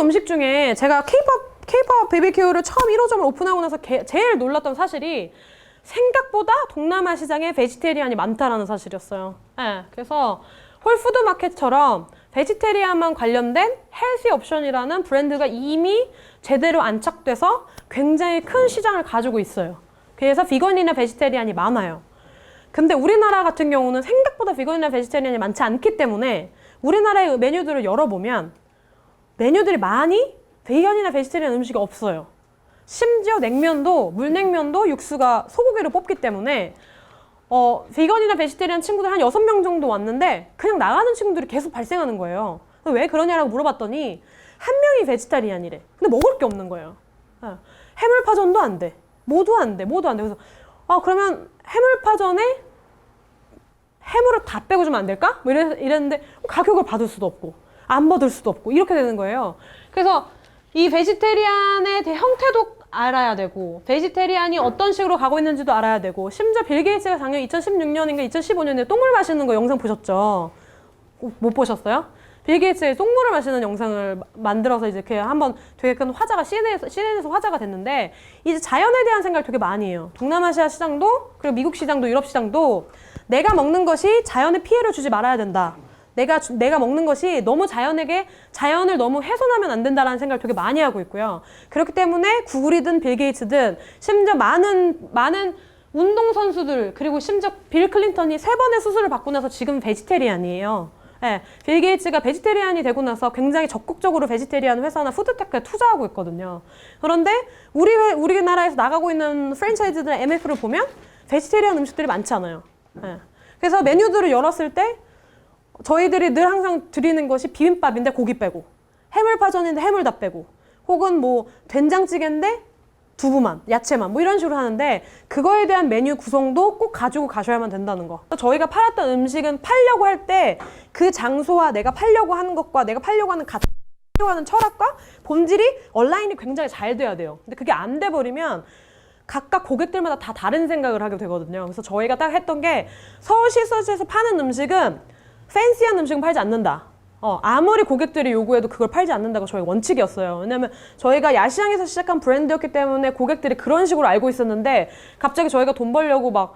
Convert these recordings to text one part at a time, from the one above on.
음식 중에 제가 케이팝 BBQ를 처음 1호점을 오픈하고 나서 제일 놀랐던 사실이 생각보다 동남아 시장에 베지테리안이 많다라는 사실이었어요. 네, 그래서 홀푸드마켓처럼 베지테리안만 관련된 헬시 옵션이라는 브랜드가 이미 제대로 안착돼서 굉장히 큰 시장을 가지고 있어요. 그래서 비건이나 베지테리안이 많아요. 근데 우리나라 같은 경우는 생각보다 비건이나 베지테리안이 많지 않기 때문에 우리나라의 메뉴들을 열어보면 메뉴들이 많이 비건이나 베지테리안 음식이 없어요. 심지어 냉면도 물냉면도 육수가 소고기를 뽑기 때문에 비건이나 베지테리안 친구들 한 6명 정도 왔는데 그냥 나가는 친구들이 계속 발생하는 거예요. 왜 그러냐라고 물어봤더니 한 명이 베지테리안이래. 근데 먹을 게 없는 거예요. 해물파전도 안 돼. 모두 안 돼. 그래서 그러면 해물파전에 해물을 다 빼고 주면 안 될까? 뭐 이랬는데 가격을 받을 수도 없고 안 받을 수도 없고 이렇게 되는 거예요. 그래서 이 베지테리안의 형태도 알아야 되고 베지테리안이 어떤 식으로 가고 있는지도 알아야 되고 심지어 빌 게이츠가 작년 2016년인가 2015년에 똥물 마시는 거 영상 보셨죠? 못 보셨어요? 빌 게이츠의 똥물을 마시는 영상을 만들어서 이제 그 한번 되게 큰 화제가 CNN에서 화제가 됐는데 이제 자연에 대한 생각을 되게 많이 해요. 동남아시아 시장도 그리고 미국 시장도 유럽 시장도 내가 먹는 것이 자연에 피해를 주지 말아야 된다. 내가 먹는 것이 너무 자연을 너무 훼손하면 안 된다라는 생각을 되게 많이 하고 있고요. 그렇기 때문에 구글이든 빌 게이츠든 심지어 많은 운동선수들 그리고 심지어 빌 클린턴이 3번의 수술을 받고 나서 지금 베지테리안이에요. 네, 빌 게이츠가 베지테리안이 되고 나서 굉장히 적극적으로 베지테리안 회사나 푸드테크에 투자하고 있거든요. 그런데 우리나라에서 나가고 있는 프랜차이즈들 MF를 보면 베지테리안 음식들이 많지 않아요. 네. 그래서 메뉴들을 열었을 때 저희들이 늘 항상 드리는 것이 비빔밥인데 고기 빼고 해물파전인데 해물 다 빼고 혹은 뭐 된장찌개인데 두부만, 야채만 뭐 이런 식으로 하는데 그거에 대한 메뉴 구성도 꼭 가지고 가셔야만 된다는 거. 저희가 팔았던 음식은 팔려고 할 때 그 장소와 내가 팔려고 하는 것과 내가 팔려고 하는 철학과 본질이 얼라인이 굉장히 잘 돼야 돼요. 근데 그게 안 돼 버리면 각각 고객들마다 다 다른 생각을 하게 되거든요. 그래서 저희가 딱 했던 게 서울 시서지에서 파는 음식은 팬시한 음식은 팔지 않는다. 아무리 고객들이 요구해도 그걸 팔지 않는다고 저희 원칙이었어요. 왜냐면 저희가 야시장에서 시작한 브랜드였기 때문에 고객들이 그런 식으로 알고 있었는데 갑자기 저희가 돈 벌려고 막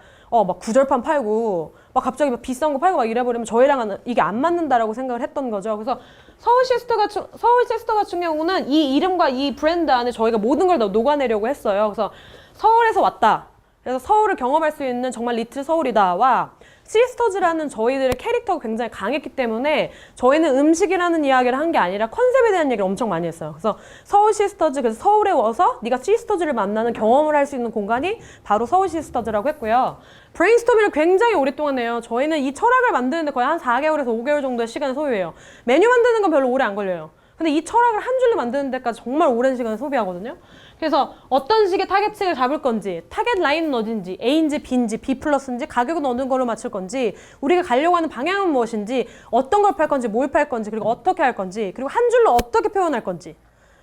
구절판 팔고 막 갑자기 막 비싼 거 팔고 막 이래버리면 저희랑은 이게 안 맞는다라고 생각을 했던 거죠. 그래서 서울 시스터 같은 경우는 이 이름과 이 브랜드 안에 저희가 모든 걸 다 녹아내려고 했어요. 그래서 서울에서 왔다. 그래서 서울을 경험할 수 있는 정말 리틀 서울이다와 시스터즈라는 저희들의 캐릭터가 굉장히 강했기 때문에 저희는 음식이라는 이야기를 한 게 아니라 컨셉에 대한 얘기를 엄청 많이 했어요. 그래서 서울 시스터즈, 그래서 서울에 와서 네가 시스터즈를 만나는 경험을 할 수 있는 공간이 바로 서울 시스터즈라고 했고요. 브레인스토밍을 굉장히 오랫동안 해요. 저희는 이 철학을 만드는데 거의 한 4개월에서 5개월 정도의 시간을 소요해요. 메뉴 만드는 건 별로 오래 안 걸려요. 근데 이 철학을 한 줄로 만드는 데까지 정말 오랜 시간을 소비하거든요. 그래서 어떤 식의 타겟층을 잡을 건지, 타겟 라인은 어딘지, A인지 B인지 B 플러스인지, 가격은 어느 걸로 맞출 건지, 우리가 가려고 하는 방향은 무엇인지, 어떤 걸 팔 건지, 뭘 팔 건지, 그리고 어떻게 할 건지, 그리고 한 줄로 어떻게 표현할 건지.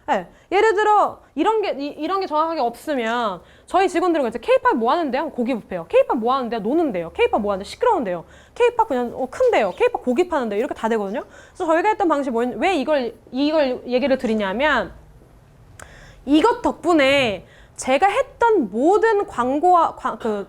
네. 예를 들어 이런 게 정확하게 없으면 저희 직원들은 이제 K-팝 뭐 하는데요? 고기 뷔페요. K-팝 뭐 하는데요? 노는데요. K-팝 뭐 하는데 시끄러운데요. K-팝 그냥 큰데요. K-팝 고기 파는데요. 이렇게 다 되거든요. 그래서 저희가 했던 방식이 왜 이걸 얘기를 드리냐면 이것 덕분에 제가 했던 모든 광고와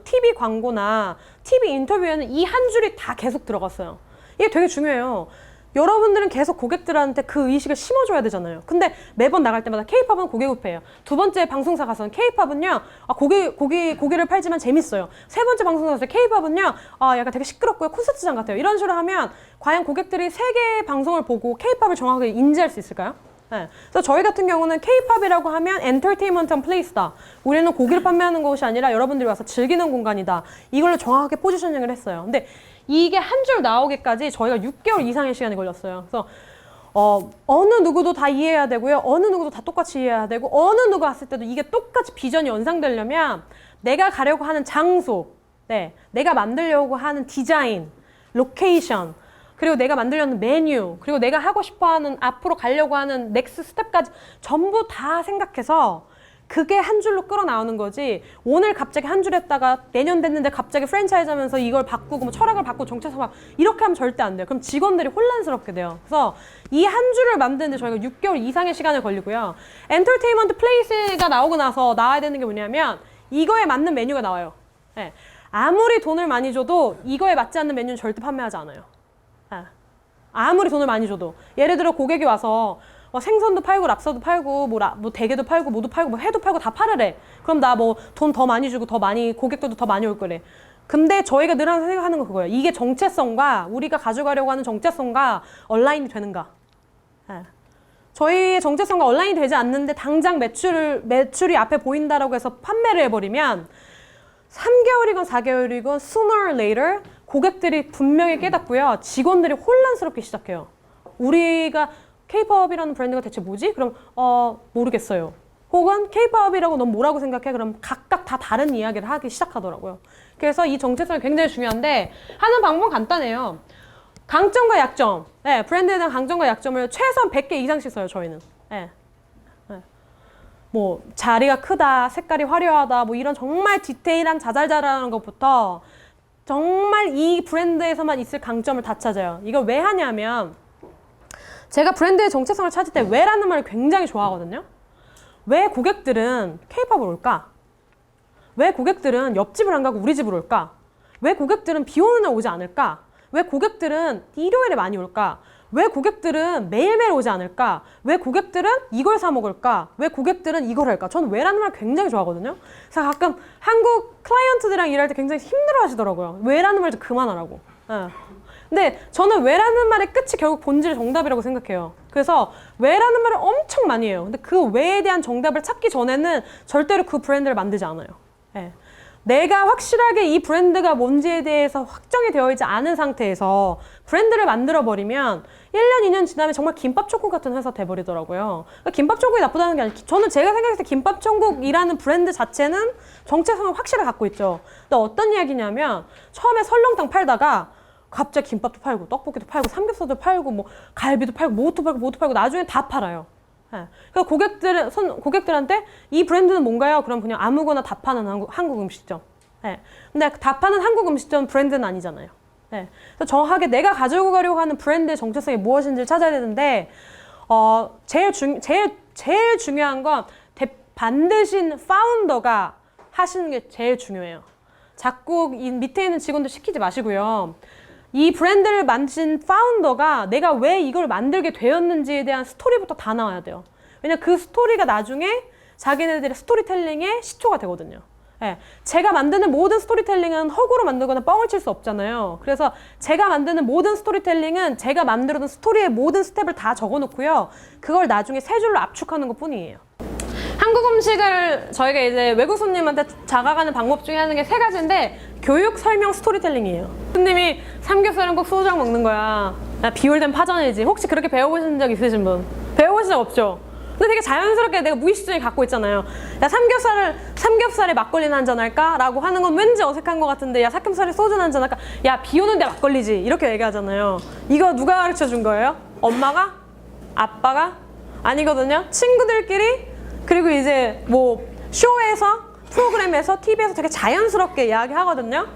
TV 광고나 TV 인터뷰에는 이 한 줄이 다 계속 들어갔어요. 이게 되게 중요해요. 여러분들은 계속 고객들한테 그 의식을 심어줘야 되잖아요. 근데 매번 나갈 때마다 K-팝은 고기 뷔페예요. 두 번째 방송사 가서는 K-팝은요, 고기를 팔지만 재밌어요. 세 번째 방송사 가서 K-팝은요, 약간 되게 시끄럽고요. 콘서트장 같아요. 이런 식으로 하면 과연 고객들이 세 개의 방송을 보고 K-팝을 정확하게 인지할 수 있을까요? 네. 그래서 저희 같은 경우는 K-팝이라고 하면 엔터테인먼트 플레이스다. 우리는 고기를 판매하는 것이 아니라 여러분들이 와서 즐기는 공간이다. 이걸로 정확하게 포지셔닝을 했어요. 근데 이게 한 줄 나오기까지 저희가 6개월 이상의 시간이 걸렸어요. 그래서 어느 누구도 다 이해해야 되고요. 어느 누구도 다 똑같이 이해해야 되고 어느 누가 왔을 때도 이게 똑같이 비전이 연상되려면 내가 가려고 하는 장소, 내가 만들려고 하는 디자인, 로케이션, 그리고 내가 만들려는 메뉴, 그리고 내가 하고 싶어하는 앞으로 가려고 하는 넥스트 스텝까지 전부 다 생각해서 그게 한 줄로 끌어나오는 거지. 오늘 갑자기 한 줄 했다가 내년 됐는데 갑자기 프랜차이즈 하면서 이걸 바꾸고 뭐 철학을 바꾸고 정체성 바꾸고 이렇게 하면 절대 안 돼요. 그럼 직원들이 혼란스럽게 돼요. 그래서 이 한 줄을 만드는데 저희가 6개월 이상의 시간을 걸리고요. 엔터테인먼트 플레이스가 나오고 나서 나와야 되는 게 뭐냐면 이거에 맞는 메뉴가 나와요. 네. 아무리 돈을 많이 줘도 이거에 맞지 않는 메뉴는 절대 판매하지 않아요. 네. 아무리 돈을 많이 줘도. 예를 들어 고객이 와서 생선도 팔고 랍스터도 팔고 뭐 대게도 팔고 뭐도 팔고 뭐 회도 팔고 다 팔으래. 그럼 나 뭐 돈 더 많이 주고 더 많이 고객들도 더 많이 올 거래. 근데 저희가 늘 항상 생각하는 건 그거예요. 이게 정체성과 우리가 가져가려고 하는 정체성과 얼라인이 되는가. 네. 저희의 정체성과 얼라인이 되지 않는데 당장 매출이 앞에 보인다라고 해서 판매를 해버리면 3개월이건 4개월이건 sooner or later 고객들이 분명히 깨닫고요. 직원들이 혼란스럽게 시작해요. 우리가 K-POP이라는 브랜드가 대체 뭐지? 그럼 모르겠어요. 혹은 K-POP이라고 넌 뭐라고 생각해? 그럼 각각 다 다른 이야기를 하기 시작하더라고요. 그래서 이 정체성이 굉장히 중요한데 하는 방법은 간단해요. 강점과 약점, 네, 브랜드에 대한 강점과 약점을 최소한 100개 이상씩 써요, 저희는. 네. 네. 뭐 자리가 크다, 색깔이 화려하다, 뭐 이런 정말 디테일한 자잘자잘한 것부터 정말 이 브랜드에서만 있을 강점을 다 찾아요. 이걸 왜 하냐면 제가 브랜드의 정체성을 찾을 때 왜라는 말을 굉장히 좋아하거든요. 왜 고객들은 K-POP을 올까? 왜 고객들은 옆집을 안 가고 우리 집으로 올까? 왜 고객들은 비 오는 날 오지 않을까? 왜 고객들은 일요일에 많이 올까? 왜 고객들은 매일매일 오지 않을까? 왜 고객들은 이걸 사 먹을까? 왜 고객들은 이걸 할까? 저는 왜라는 말 굉장히 좋아하거든요. 그래서 가끔 한국 클라이언트들이랑 일할 때 굉장히 힘들어 하시더라고요. 왜라는 말 좀 그만하라고. 네. 근데 저는 왜라는 말의 끝이 결국 본질의 정답이라고 생각해요. 그래서 왜라는 말을 엄청 많이 해요. 근데 그 왜에 대한 정답을 찾기 전에는 절대로 그 브랜드를 만들지 않아요. 네. 내가 확실하게 이 브랜드가 뭔지에 대해서 확정이 되어 있지 않은 상태에서 브랜드를 만들어버리면 1년, 2년 지나면 정말 김밥천국 같은 회사 돼버리더라고요. 그러니까 김밥천국이 나쁘다는 게 아니라 저는 제가 생각했을 때 김밥천국이라는 브랜드 자체는 정체성을 확실히 갖고 있죠. 근데 어떤 이야기냐면 처음에 설렁탕 팔다가 갑자기 김밥도 팔고 떡볶이도 팔고 삼겹살도 팔고 뭐 갈비도 팔고 뭐도 팔고 나중에 다 팔아요. 네. 그러니까 고객들한테 이 브랜드는 뭔가요? 그럼 그냥 아무거나 다 파는 한국 음식점. 네. 근데 다 파는 한국 음식점 브랜드는 아니잖아요. 네. 그래서 정확하게 내가 가지고 가려고 하는 브랜드의 정체성이 무엇인지를 찾아야 되는데 제일 중요한 건 반드시 파운더가 하시는 게 제일 중요해요. 자꾸 이 밑에 있는 직원들 시키지 마시고요. 이 브랜드를 만드신 파운더가 내가 왜 이걸 만들게 되었는지에 대한 스토리부터 다 나와야 돼요. 왜냐면 그 스토리가 나중에 자기네들의 스토리텔링의 시초가 되거든요. 네. 제가 만드는 모든 스토리텔링은 허구로 만들거나 뻥을 칠 수 없잖아요. 그래서 제가 만드는 모든 스토리텔링은 제가 만들어둔 스토리의 모든 스텝을 다 적어놓고요. 그걸 나중에 세 줄로 압축하는 것 뿐이에요. 한국 음식을 저희가 이제 외국 손님한테 다가가는 방법 중에 하는 게 3가지인데 교육, 설명, 스토리텔링이에요. 손님이 삼겹살은 꼭 소주랑 먹는 거야. 비올된 파전이지. 혹시 그렇게 배워보신 적 있으신 분? 배워보신 적 없죠? 근데 되게 자연스럽게 내가 무의식적으로 갖고 있잖아요. 야, 삼겹살에 막걸리나 한잔 할까? 라고 하는 건 왠지 어색한 것 같은데 야, 삼겹살에 소주나 한잔 할까? 야, 비 오는데 막걸리지. 이렇게 얘기하잖아요. 이거 누가 가르쳐 준 거예요? 엄마가? 아빠가? 아니거든요. 친구들끼리 그리고 이제 뭐 쇼에서 프로그램에서 TV에서 되게 자연스럽게 이야기하거든요.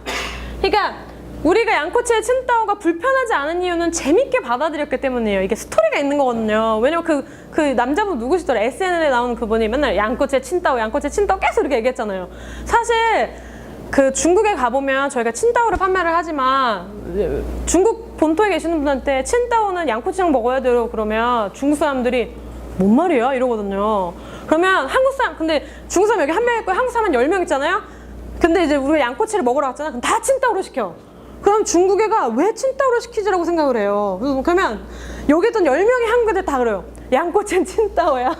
그러니까 우리가 양꼬치의 칭따오가 불편하지 않은 이유는 재밌게 받아들였기 때문이에요. 이게 스토리가 있는 거거든요. 왜냐면 그 남자분 누구시더라? SNL에 나오는 그분이 맨날 양꼬치의 칭따오 계속 이렇게 얘기했잖아요. 사실 그 중국에 가보면 저희가 칭따오를 판매를 하지만 중국 본토에 계시는 분한테 칭따오는 양꼬치랑 먹어야 돼요. 그러면 중국 사람들이 뭔 말이야? 이러거든요. 그러면 근데 중국 사람 여기 1명 있고 한국 사람 10명 있잖아요? 근데 이제 우리가 양꼬치를 먹으러 갔잖아? 그럼 다 칭따오로 시켜. 그럼 중국 애가 왜 칭따오로 시키지라고 생각을 해요. 그러면 여기 있던 10명의 한국 애들 다 그래요. 양꼬치는 칭따오야.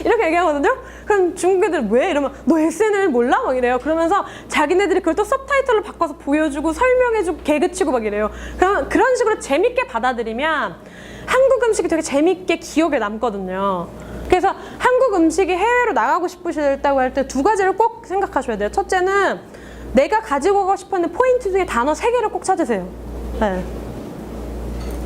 이렇게 얘기하거든요? 그럼 중국 애들 왜? 이러면 너 SNL 몰라? 막 이래요. 그러면서 자기네들이 그걸 또 서브타이틀로 바꿔서 보여주고 설명해주고 개그치고 막 이래요. 그런 식으로 재밌게 받아들이면 한국 음식이 되게 재밌게 기억에 남거든요. 그래서 한국 음식이 해외로 나가고 싶으시다고 할 때 2가지를 꼭 생각하셔야 돼요. 첫째는 내가 가지고 가고 싶어하는 포인트 중에 단어 3개를 꼭 찾으세요. 네.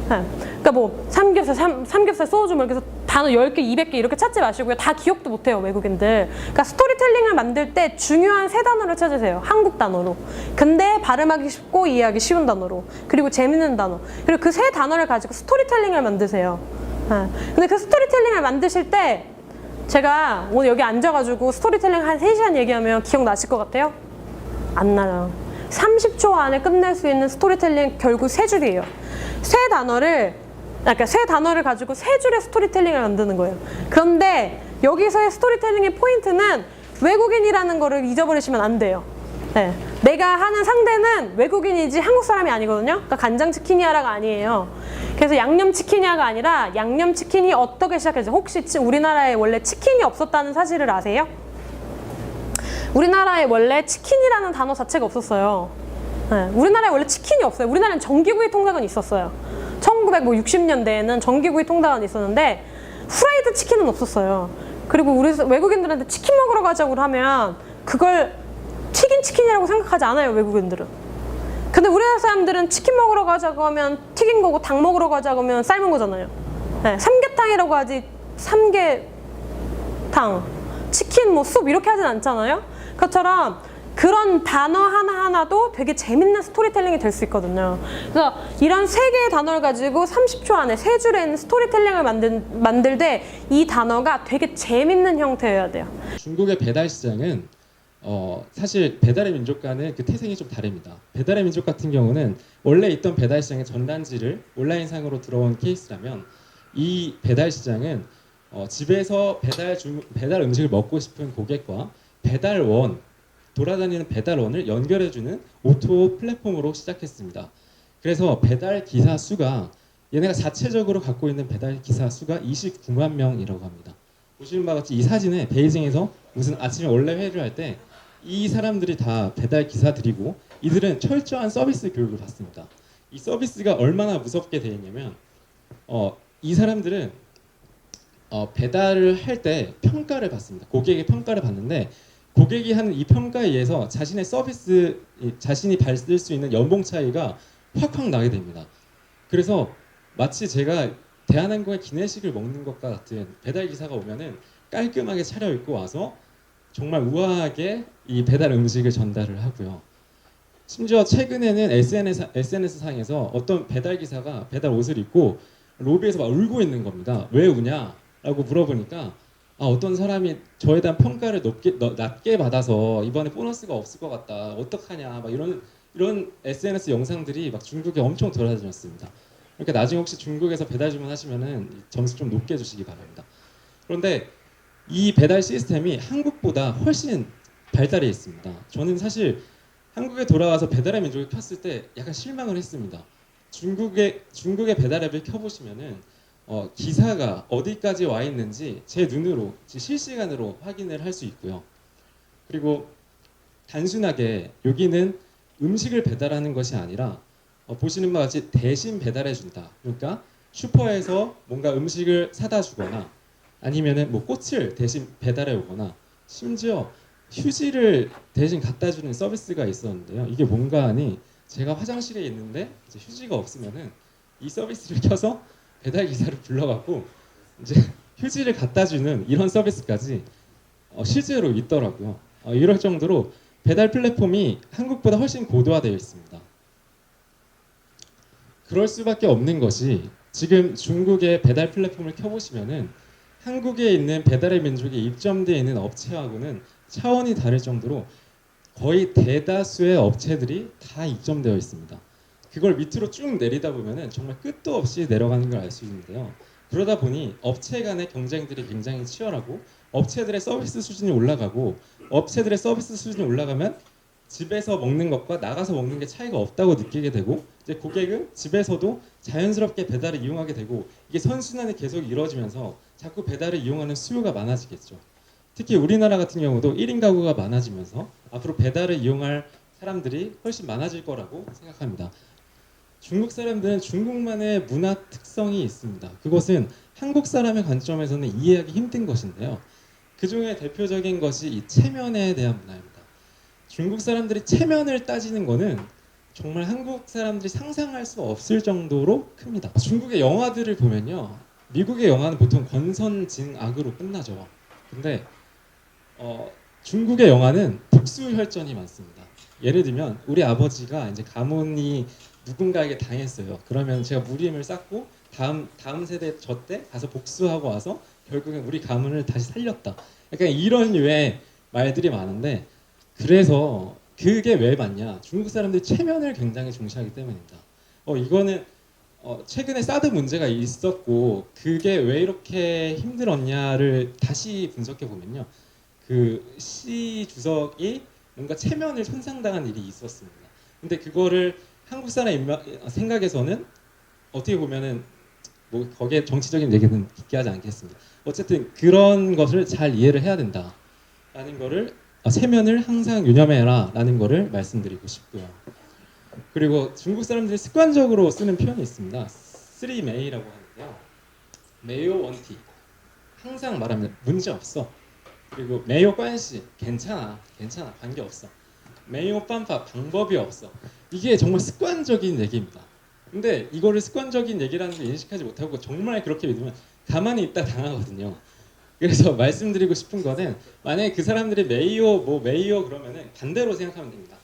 네. 그러니까 뭐 삼겹살 소주 뭐 이렇게 해서 단어 10개, 200개 이렇게 찾지 마시고요. 다 기억도 못해요, 외국인들. 그러니까 스토리텔링을 만들 때 중요한 3단어를 찾으세요. 한국 단어로. 근데 발음하기 쉽고 이해하기 쉬운 단어로. 그리고 재밌는 단어. 그리고 그 3단어를 가지고 스토리텔링을 만드세요. 근데 그 스토리텔링을 만드실 때 제가 오늘 여기 앉아가지고 스토리텔링 한 3시간 얘기하면 기억나실 것 같아요? 안 나요. 30초 안에 끝낼 수 있는 스토리텔링 결국 3줄이에요. 그러니까 3단어를 가지고 3줄의 스토리텔링을 만드는 거예요. 그런데 여기서의 스토리텔링의 포인트는 외국인이라는 거를 잊어버리시면 안 돼요. 네. 내가 하는 상대는 외국인이지 한국 사람이 아니거든요. 그러니까 간장치킨이야라가 아니에요. 그래서 양념치킨이야가 아니라 양념치킨이 어떻게 시작했어요? 혹시 우리나라에 원래 치킨이 없었다는 사실을 아세요? 우리나라에 원래 치킨이라는 단어 자체가 없었어요. 네. 우리나라에 원래 치킨이 없어요. 우리나라는 정기구이 통닭은 있었어요. 1960년대에는 정기구이 통닭은 있었는데 후라이드 치킨은 없었어요. 그리고 우리 외국인들한테 치킨 먹으러 가자고 하면 그걸 튀긴 치킨이라고 생각하지 않아요, 외국인들은. 근데 우리나라 사람들은 치킨 먹으러 가자고 하면 튀긴 거고 닭 먹으러 가자고 하면 삶은 거잖아요. 네, 삼계탕이라고 하지 삼계탕, 치킨, 뭐 숲 이렇게 하진 않잖아요. 그것처럼 그런 단어 하나하나도 되게 재밌는 스토리텔링이 될 수 있거든요. 그래서 이런 3개의 단어를 가지고 30초 안에 3줄에 있는 스토리텔링을 만들 때 이 단어가 되게 재밌는 형태여야 돼요. 중국의 배달 시장은 사실 배달의 민족과는 그 태생이 좀 다릅니다. 배달의 민족 같은 경우는 원래 있던 배달 시장의 전단지를 온라인상으로 들어온 케이스라면 이 배달 시장은 집에서 배달 음식을 먹고 싶은 고객과 배달원, 돌아다니는 배달원을 연결해주는 오토 플랫폼으로 시작했습니다. 그래서 배달 기사 수가 얘네가 자체적으로 갖고 있는 배달 기사 수가 29만 명이라고 합니다. 보시는 바와 같이 이 사진에 베이징에서 무슨 아침에 원래 회의를 할 때 이 사람들이 다 배달 기사들이고 이들은 철저한 서비스 교육을 받습니다. 이 서비스가 얼마나 무섭게 되어 있냐면 이 사람들은 배달을 할 때 평가를 받습니다. 고객의 평가를 받는데 고객이 하는 이 평가에 의해서 자신의 서비스, 자신이 받을 수 있는 연봉 차이가 확확 나게 됩니다. 그래서 마치 제가 대한항공의 기내식을 먹는 것과 같은 배달 기사가 오면은 깔끔하게 차려입고 와서 정말 우아하게 이 배달 음식을 전달을 하고요. 심지어 최근에는 SNS 상에서 어떤 배달 기사가 배달 옷을 입고 로비에서 막 울고 있는 겁니다. 왜 우냐라고 물어보니까 어떤 사람이 저에 대한 평가를 낮게 받아서 이번에 보너스가 없을 것 같다. 어떡하냐. 막 이런 SNS 영상들이 막 중국에 엄청 돌아다녔습니다. 그러니까 나중에 혹시 중국에서 배달 주문하시면은 점수 좀 높게 주시기 바랍니다. 그런데 이 배달 시스템이 한국보다 훨씬 발달해 있습니다. 저는 사실 한국에 돌아와서 배달의 민족을 켰을 때 약간 실망을 했습니다. 중국의 배달 앱을 켜보시면은 기사가 어디까지 와 있는지 제 눈으로 실시간으로 확인을 할 수 있고요. 그리고 단순하게 여기는 음식을 배달하는 것이 아니라 보시는 바와 같이 대신 배달해 준다. 그러니까 슈퍼에서 뭔가 음식을 사다 주거나 아니면은 뭐 꽃을 대신 배달해 오거나 심지어 휴지를 대신 갖다 주는 서비스가 있었는데요. 이게 뭔가 하니 제가 화장실에 있는데 이제 휴지가 없으면은 이 서비스를 켜서 배달 기사를 불러갖고 이제 휴지를 갖다 주는 이런 서비스까지 실제로 있더라고요. 이럴 정도로 배달 플랫폼이 한국보다 훨씬 고도화되어 있습니다. 그럴 수밖에 없는 것이 지금 중국의 배달 플랫폼을 켜보시면은 한국에 있는 배달의 민족에 입점되어 있는 업체하고는 차원이 다를 정도로 거의 대다수의 업체들이 다 입점되어 있습니다. 그걸 밑으로 쭉 내리다 보면은 정말 끝도 없이 내려가는 걸 알 수 있는데요. 그러다 보니 업체 간의 경쟁들이 굉장히 치열하고 업체들의 서비스 수준이 올라가고 업체들의 서비스 수준이 올라가면 집에서 먹는 것과 나가서 먹는 게 차이가 없다고 느끼게 되고 이제 고객은 집에서도 자연스럽게 배달을 이용하게 되고 이게 선순환이 계속 이루어지면서 자꾸 배달을 이용하는 수요가 많아지겠죠. 특히 우리나라 같은 경우도 1인 가구가 많아지면서 앞으로 배달을 이용할 사람들이 훨씬 많아질 거라고 생각합니다. 중국 사람들은 중국만의 문화 특성이 있습니다. 그것은 한국 사람의 관점에서는 이해하기 힘든 것인데요. 그 중에 대표적인 것이 이 체면에 대한 문화입니다. 중국 사람들이 체면을 따지는 거는 정말 한국 사람들이 상상할 수 없을 정도로 큽니다. 중국의 영화들을 보면요. 미국의 영화는 보통 권선징악으로 끝나죠. 근데 중국의 영화는 복수혈전이 많습니다. 예를 들면 우리 아버지가 이제 가문이 누군가에게 당했어요. 그러면 제가 무림을 쌓고 다음 세대 저 때 가서 복수하고 와서 결국엔 우리 가문을 다시 살렸다. 약간 이런 류의 말들이 많은데, 그래서 그게 왜 맞냐? 중국 사람들이 체면을 굉장히 중시하기 때문입니다. 이거는 최근에 사드 문제가 있었고 그게 왜 이렇게 힘들었냐를 다시 분석해 보면요, 그 시 주석이 뭔가 체면을 손상당한 일이 있었습니다. 근데 그거를 한국 사람 생각에서는 어떻게 보면은 뭐 거기에 정치적인 얘기는 깊게 하지 않겠습니다. 어쨌든 그런 것을 잘 이해를 해야 된다라는 거를, 체면을 항상 유념해라라는 거를 말씀드리고 싶고요. 그리고 중국 사람들이 습관적으로 쓰는 표현이 있습니다. 3메이라고 하는데요. 메요 원티, 항상 말합니다. 문제 없어. 그리고 메요 관시, 괜찮아 관계없어. 메요 빤파, 방법이 없어. 이게 정말 습관적인 얘기입니다. 근데 이거를 습관적인 얘기라는 걸 인식하지 못하고 정말 그렇게 믿으면 가만히 있다 당하거든요. 그래서 말씀드리고 싶은 거는, 만약에 그 사람들이 메이오 그러면은 반대로 생각하면 됩니다.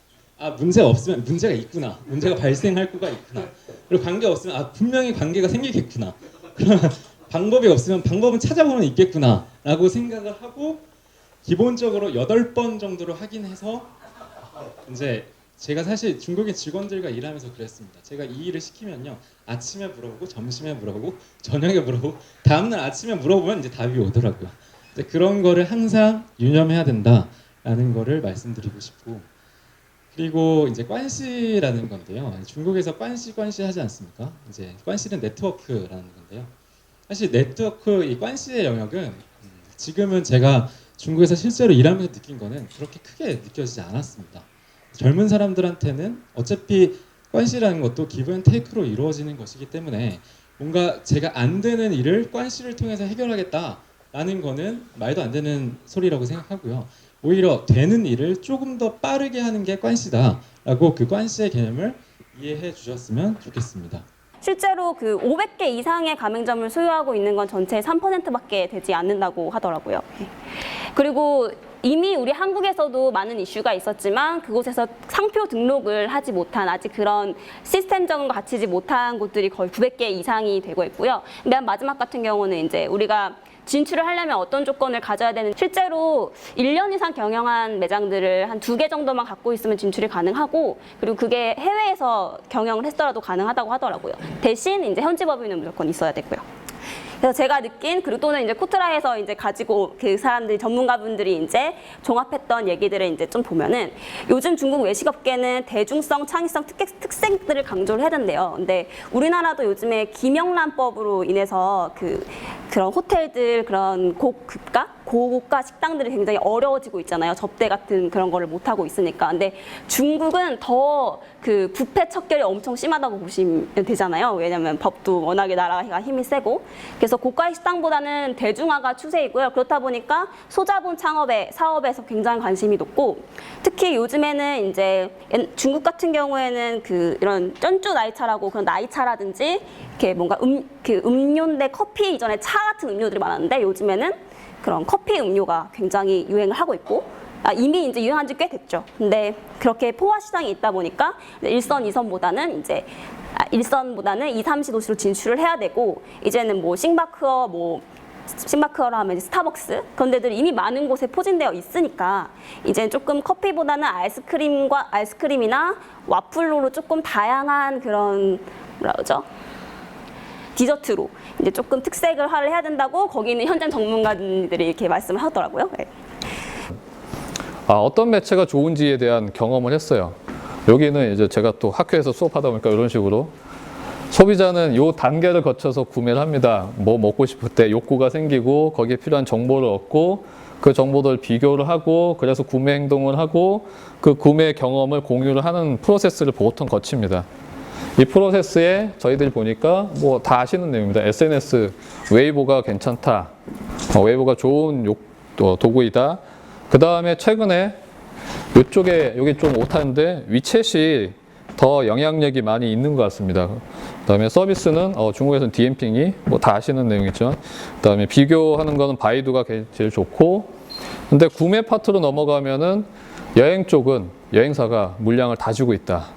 문제가 없으면 문제가 있구나, 문제가 발생할 거가 있구나. 그리고 관계 없으면 분명히 관계가 생기겠구나. 그러면 방법이 없으면 방법은 찾아보면 있겠구나 라고 생각을 하고, 기본적으로 8번 정도로 확인해서, 이제 제가 사실 중국인 직원들과 일하면서 그랬습니다. 제가 이 일을 시키면요, 아침에 물어보고 점심에 물어보고 저녁에 물어보고 다음날 아침에 물어보면 이제 답이 오더라고요. 그런 거를 항상 유념해야 된다라는 거를 말씀드리고 싶고, 그리고 이제 관시라는 건데요. 중국에서 관시 하지 않습니까? 이제 관시는 네트워크라는 건데요. 사실 네트워크, 이 관시의 영역은 지금은 제가 중국에서 실제로 일하면서 느낀 거는 그렇게 크게 느껴지지 않았습니다. 젊은 사람들한테는 어차피 관시라는 것도 기브 앤 테이크로 이루어지는 것이기 때문에 뭔가 제가 안 되는 일을 관시를 통해서 해결하겠다라는 거는 말도 안 되는 소리라고 생각하고요. 오히려 되는 일을 조금 더 빠르게 하는 게 관시다라고 그 관시의 개념을 이해해 주셨으면 좋겠습니다. 실제로 그 500개 이상의 가맹점을 소유하고 있는 건 전체의 3%밖에 되지 않는다고 하더라고요. 그리고 이미 우리 한국에서도 많은 이슈가 있었지만 그곳에서 상표 등록을 하지 못한, 아직 그런 시스템적인 거 갖추지 못한 곳들이 거의 900개 이상이 되고 있고요. 맨 마지막 같은 경우는 이제 우리가 진출을 하려면 어떤 조건을 가져야 되는, 실제로 1년 이상 경영한 매장들을 한 2개 정도만 갖고 있으면 진출이 가능하고, 그리고 그게 해외에서 경영을 했더라도 가능하다고 하더라고요. 대신 이제 현지 법인은 무조건 있어야 되고요. 그래서 제가 느낀, 그리고 또는 이제 코트라에서 이제 가지고 그 사람들이, 전문가분들이 이제 종합했던 얘기들을 이제 좀 보면은, 요즘 중국 외식업계는 대중성, 창의성, 특색들을 강조를 해야 된대요. 근데 우리나라도 요즘에 김영란법으로 인해서 그런 호텔들, 그런 고급가 식당들이 굉장히 어려워지고 있잖아요. 접대 같은 그런 거를 못 하고 있으니까. 근데 중국은 더 그 부패 척결이 엄청 심하다고 보시면 되잖아요. 왜냐면 법도 워낙에 나라가 힘이 세고. 그래서 고가 식당보다는 대중화가 추세이고요. 그렇다 보니까 소자본 사업에서 굉장히 관심이 높고, 특히 요즘에는 이제 중국 같은 경우에는 이런 쩐주 나이차라고, 그런 나이차라든지 이렇게 뭔가 음료인데 커피 이전에 차 같은 음료들이 많았는데, 요즘에는 그런 커피 음료가 굉장히 유행을 하고 있고, 이미 이제 유행한 지 꽤 됐죠. 근데 그렇게 포화 시장이 있다 보니까 1선, 2선보다는 이제 1선보다는 2, 3시 도시로 진출을 해야 되고, 이제는 뭐 싱바크어라 하면 이제 스타벅스, 그런 데들이 이미 많은 곳에 포진되어 있으니까 이제 조금 커피보다는 아이스크림이나 와플로 조금 다양한 그런 뭐라 그러죠? 디저트로 이제 조금 특색을 해야 된다고 거기 있는 현장 전문가들이 이렇게 말씀을 하더라고요. 네. 어떤 매체가 좋은지에 대한 경험을 했어요. 여기는 이제 제가 또 학교에서 수업하다 보니까 이런 식으로 소비자는 요 단계를 거쳐서 구매를 합니다. 뭐 먹고 싶을 때 욕구가 생기고 거기에 필요한 정보를 얻고 그 정보들 비교를 하고, 그래서 구매 행동을 하고 그 구매 경험을 공유를 하는 프로세스를 보통 거칩니다. 이 프로세스에 저희들이 보니까 뭐 다 아시는 내용입니다. SNS, 웨이보가 괜찮다, 웨이보가 좋은 도구이다. 그 다음에 최근에 이쪽에, 여기 좀 오타인데 위챗이 더 영향력이 많이 있는 것 같습니다. 그다음에 서비스는 중국에서는 디엠핑이 뭐 다 아시는 내용이죠. 그다음에 비교하는 거는 바이두가 제일 좋고, 근데 구매 파트로 넘어가면은 여행 쪽은 여행사가 물량을 다 주고 있다.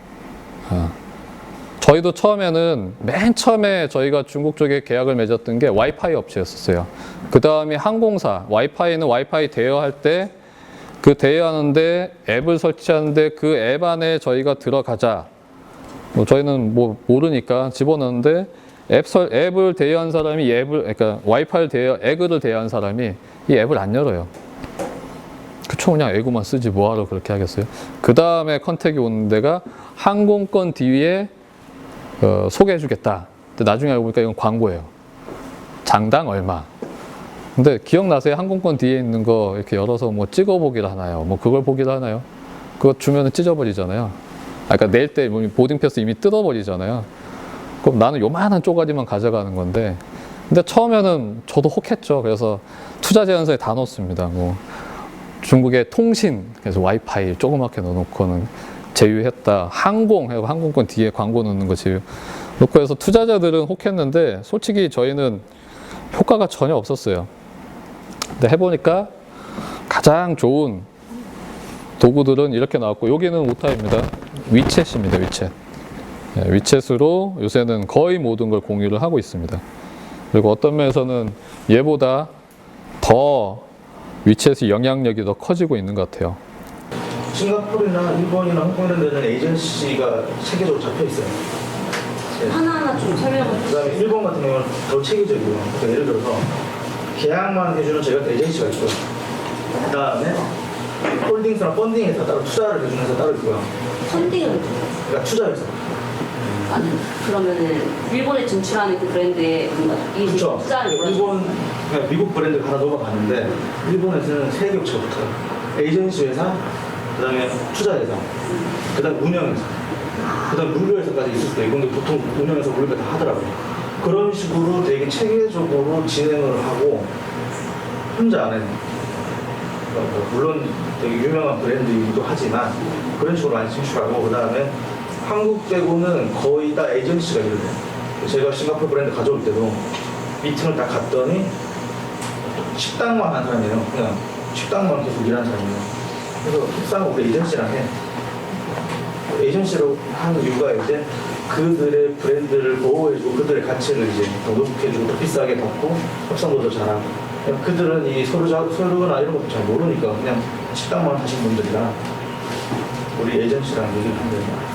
저희도 처음에는 맨 처음에 저희가 중국 쪽에 계약을 맺었던 게 와이파이 업체였었어요. 그 다음에 항공사, 와이파이는 와이파이 대여할 때 그 대여하는데 앱을 설치하는데 그 앱 안에 저희가 들어가자. 뭐 저희는 뭐 모르니까 집어넣는데 앱을 대여한 사람이 그러니까 와이파이를 에그를 대여한 사람이 이 앱을 안 열어요. 그쵸, 그냥 에그만 쓰지 뭐하러 그렇게 하겠어요. 그 다음에 컨택이 오는 데가 항공권 뒤에 소개해주겠다. 근데 나중에 알고 보니까 이건 광고예요. 장당 얼마. 근데 기억나세요? 항공권 뒤에 있는 거 이렇게 열어서 뭐 찍어보기를 하나요? 뭐 그걸 보기를 하나요? 그거 주면은 찢어버리잖아요. 그러니까 내일 때 보딩 패스 이미 뜯어버리잖아요. 그럼 나는 요만한 쪼가리만 가져가는 건데, 근데 처음에는 저도 혹했죠. 그래서 투자 제안서에 다 넣었습니다. 뭐 중국의 통신, 그래서 와이파이 조그맣게 넣어놓고는 제휴했다. 항공권 뒤에 광고 넣는 거 제휴 놓고 해서 투자자들은 혹했는데 솔직히 저희는 효과가 전혀 없었어요. 근데 해보니까 가장 좋은 도구들은 이렇게 나왔고, 여기는 오타입니다. 위챗입니다. 위챗. 네, 위챗으로 요새는 거의 모든 걸 공유를 하고 있습니다. 그리고 어떤 면에서는 얘보다 더 위챗의 영향력이 더 커지고 있는 것 같아요. 싱가포르나 일본이나 홍콩 이런 데는 에이전시가 체계적으로 잡혀 있어요. 하나하나 좀 설명을 그다음에 일본 같은 경우는 더 체계적이고요. 그러니까 예를 들어서 계약만 해주는 저희가 에이전시가 있고요. 그다음에 홀딩스나 펀딩에서 따로 투자를 해주는 회사 따로 있고요. 펀딩을 그러니까 투자회사. 그러면은 일본에 진출하는 그 브랜드에 뭔가 이 그렇죠. 투자를 일본, 그러니까 미국 브랜드가 하나 넘어가는데 일본에서는 세 개 업체가 붙어요. 에이전시 회사, 그다음에 투자회사, 그다음에 운영회사, 그다음에 물류회사까지 있을 수도 있고, 근데 보통 운영회사 물류가 다 하더라고요. 그런 식으로 되게 체계적으로 진행을 하고 혼자 안 해요. 그러니까 물론 되게 유명한 브랜드이기도 하지만 그런 식으로 많이 진출하고, 그다음에 한국 빼고는 거의 다 에이전시가 이래요. 제가 싱가포르 브랜드 가져올 때도 미팅을 딱 갔더니 식당만 한 사람이에요. 그냥 식당만 계속 일하는 사람이에요. 그래서 식당은 우리 에이전시랑 해. 에이전시로 하는 이유가 이제 그들의 브랜드를 보호해주고 그들의 가치를 이제 더 높게 해주고 더 비싸게 받고 협상도 더 잘하고. 그들은 이 서류나 이런 것도 잘 모르니까 그냥 식당만 하신 분들이라 우리 에이전시랑 얘기를 하면